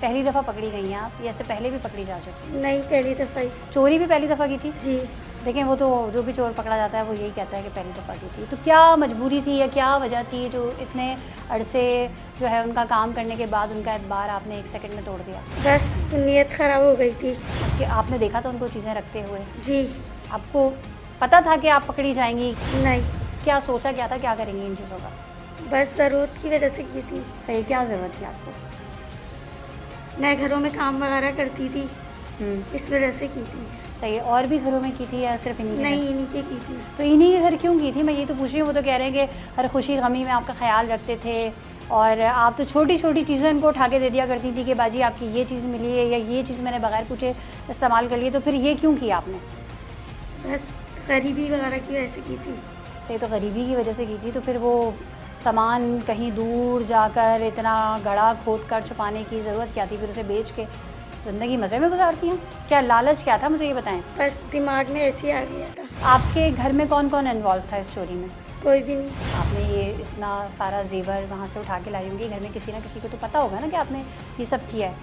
पहली दफ़ा पकड़ी गई हैं आप, या इससे पहले भी पकड़ी जा चुकी? नहीं, पहली दफ़ा ही। चोरी भी पहली दफ़ा की थी? जी। देखें, वो तो जो भी चोर पकड़ा जाता है वो यही कहता है कि पहली दफ़ा की थी। तो क्या मजबूरी थी या क्या वजह थी जो इतने अरसे जो है उनका काम करने के बाद उनका एतबार आपने 1 सेकंड में तोड़ दिया? बस नीयत ख़राब हो गई थी। कि आपने देखा था उनको चीज़ें रखते हुए? जी। आपको पता था कि आप पकड़ी जाएंगी? नहीं, क्या सोचा क्या था, क्या करेंगी इन चीज़ों का? बस ज़रूरत की वजह से की थी। सही, क्या ज़रूरत थी आपको? मैं घरों में काम वगैरह करती थी, इस वजह से की थी। सही है। और भी घरों में की थी या सिर्फ इन्हीं के घर? नहीं, इन्हीं की थी। तो इन्हीं के घर क्यों की थी? मैं ये तो पूछ रही हूँ। वो तो कह रहे हैं कि हर खुशी गमी में आपका ख्याल रखते थे और आप तो छोटी छोटी चीज़ें इनको उठा के दे दिया करती थी कि बाजी आपकी ये चीज़ मिली है या ये चीज़ मैंने बगैर पूछे इस्तेमाल कर ली। तो फिर ये क्यों किया आपने? बस गरीबी वगैरह की वजह से की थी। सही, तो गरीबी की वजह से की थी। तो फिर वो सामान कहीं दूर जाकर इतना गड़ा खोद कर छुपाने की ज़रूरत क्या थी? फिर उसे बेच के ज़िंदगी मज़े में गुजारती हैं? क्या लालच क्या था, मुझे ये बताएं। बस दिमाग में ऐसे ही आ गया था। आपके घर में कौन कौन इन्वॉल्व था इस चोरी में? कोई भी नहीं। आपने ये इतना सारा जेवर वहाँ से उठा के लाई होंगी, घर में किसी ना किसी को तो पता होगा ना कि आपने ये सब किया है?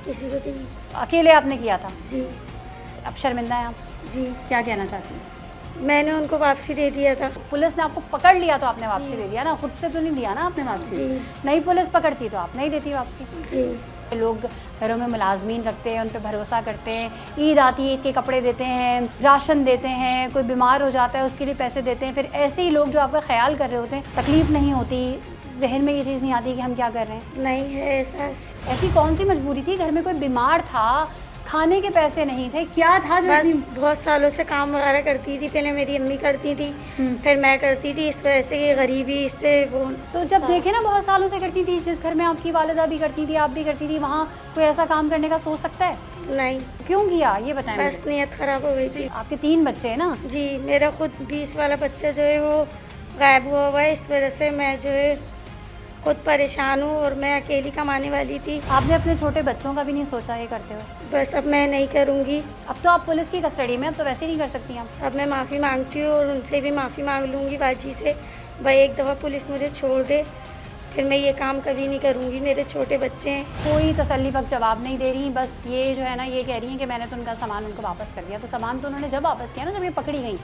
किसी को भी नहीं। अकेले आपने किया था? जी। अब शर्मिंदा हैं आप? जी। क्या कहना चाहती हैं? मैंने उनको वापसी दे दिया था। पुलिस ने आपको पकड़ लिया तो आपने वापसी दे दिया ना, खुद से तो नहीं दिया ना आपने वापसी? जी। नहीं, पुलिस पकड़ती तो आप नहीं देती वापसी? जी। लोग घरों में मुलाजमीन रखते हैं, उन पर भरोसा करते हैं, ईद आती है ईद के कपड़े देते हैं, राशन देते हैं, कोई बीमार हो जाता है उसके लिए पैसे देते हैं, फिर ऐसे ही लोग जो आपका ख्याल कर रहे होते हैं, तकलीफ़ नहीं होती, जहन में ये चीज़ नहीं आती कि हम क्या कर रहे हैं? नहीं है एहसास। ऐसी कौन सी मजबूरी थी? घर में कोई बीमार था, खाने के पैसे नहीं थे, क्या था जो बस इतनी... बहुत सालों से काम वगैरह करती थी। पहले मेरी अम्मी करती थी, फिर मैं करती थी। इस वजह से ये गरीबी इससे वो। तो जब देखे ना बहुत सालों से करती थी, जिस घर में आपकी वालिदा भी करती थी, आप भी करती थी, वहाँ कोई ऐसा काम करने का सोच सकता है? नहीं। क्यों किया ये बताएं बस मुझे। नीयत ख़राब हो गई थी। आपके 3 बच्चे हैं ना? जी। मेरा खुद 20 वाला बच्चा जो है वो गायब हुआ है। इस वजह से मैं जो है खुद परेशान हूँ और मैं अकेली कमाने वाली थी। आपने अपने छोटे बच्चों का भी नहीं सोचा ये करते हुए? बस अब मैं नहीं करूँगी। अब तो आप पुलिस की कस्टडी में, अब तो वैसे ही नहीं कर सकती आप। अब मैं माफ़ी मांगती हूँ और उनसे भी माफ़ी मांग लूँगी बाजी से। भाई एक दफ़ा पुलिस मुझे छोड़ दे, फिर मैं ये काम कभी नहीं करूँगी। मेरे छोटे बच्चे हैं। कोई तसल्ली बख्श जवाब नहीं दे रही, बस ये जो है ना ये कह रही हैं कि मैंने तो उनका सामान उनको वापस कर दिया। तो सामान तो उन्होंने जब वापस किया ना, जब ये पकड़ी गई।